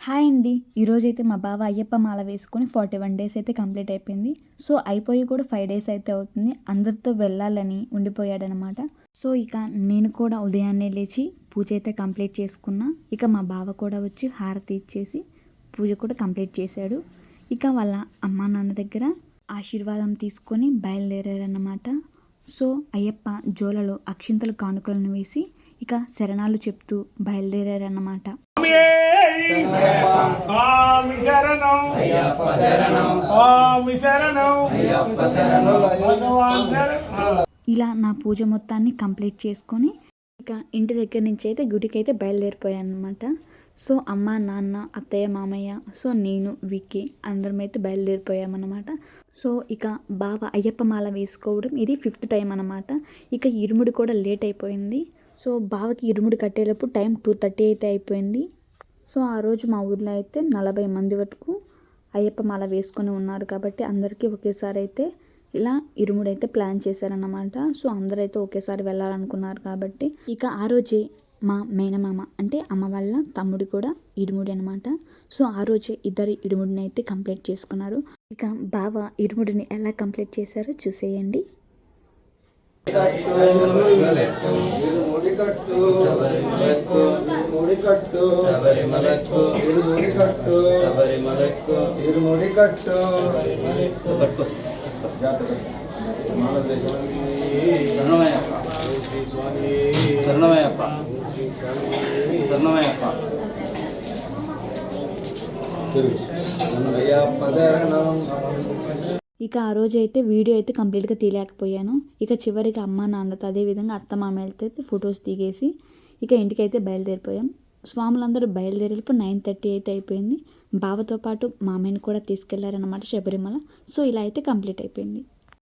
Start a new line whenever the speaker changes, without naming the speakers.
Hi అండి. ఈరోజైతే మా బావ అయ్యప్ప మాల వేసుకొని 41 డేస్ అయితే కంప్లీట్ అయిపోయింది. సో, అయిపోయి కూడా 5 డేస్ అయితే అవుతుంది. అందరితో వెళ్ళాలని ఉండిపోయాడనమాట. సో, ఇక నేను కూడా ఉదయాన్నే లేచి పూజ అయితే కంప్లీట్ చేసుకున్నా. ఇక మా బావ కూడా వచ్చి హారతి ఇచ్చేసి పూజ కూడా కంప్లీట్ చేశాడు. ఇక వాళ్ళ అమ్మా నాన్న దగ్గర ఆశీర్వాదం తీసుకొని బయలుదేరారన్నమాట. సో, అయ్యప్ప జోలలో అక్షింతలు కానుకలను వేసి ఇక శరణాలు చెప్తూ బయలుదేరారన్నమాట. ఇలా నా పూజ మొత్తాన్ని కంప్లీట్ చేసుకొని ఇక ఇంటి దగ్గర నుంచి అయితే గుడికి అయితే బయలుదేరిపోయాను అనమాట. సో అమ్మ నాన్న అత్తయ్య మామయ్య సో నేను విక్కీ అందరం అయితే బయలుదేరిపోయామన్నమాట. సో ఇక బావ అయ్యప్ప మాల వేసుకోవడం ఇది 5th టైం అనమాట. ఇక ఇరుముడి కూడా లేట్ అయిపోయింది. సో బావకి ఇరుముడి కట్టేటప్పుడు టైం 2:30 అయితే అయిపోయింది. సో ఆ రోజు మా ఊర్లో అయితే 40 మంది వరకు అయ్యప్ప మాల వేసుకొని ఉన్నారు కాబట్టి అందరికీ ఒకేసారి అయితే ఇలా ఇరుముడి అయితే ప్లాన్ చేశారన్నమాట. సో అందరైతే ఒకేసారి వెళ్ళాలనుకున్నారు కాబట్టి ఇక ఆ రోజే మా మేనమామ అంటే అమ్మ వాళ్ళ తమ్ముడు కూడా ఇరుముడి అనమాట. సో ఆ రోజే ఇద్దరు ఇరుముడిని అయితే కంప్లీట్ చేసుకున్నారు. ఇక బావ ఇరుముడిని ఎలా కంప్లీట్ చేశారో చూసేయండి. ఇక ఆ రోజు అయితే వీడియో అయితే కంప్లీట్గా తీయలేకపోయాను. ఇక చివరికి అమ్మ నాన్నతో అదేవిధంగా అత్త మామయ్యలతో అయితే ఫొటోస్ దిగేసి ఇక ఇంటికైతే బయలుదేరిపోయాం. స్వాములందరూ బయలుదేరేటప్పుడు 9:30 అయితే అయిపోయింది. బావతో పాటు మామయ్యని కూడా తీసుకెళ్లారన్నమాట శబరిమల. సో ఇలా అయితే కంప్లీట్ అయిపోయింది.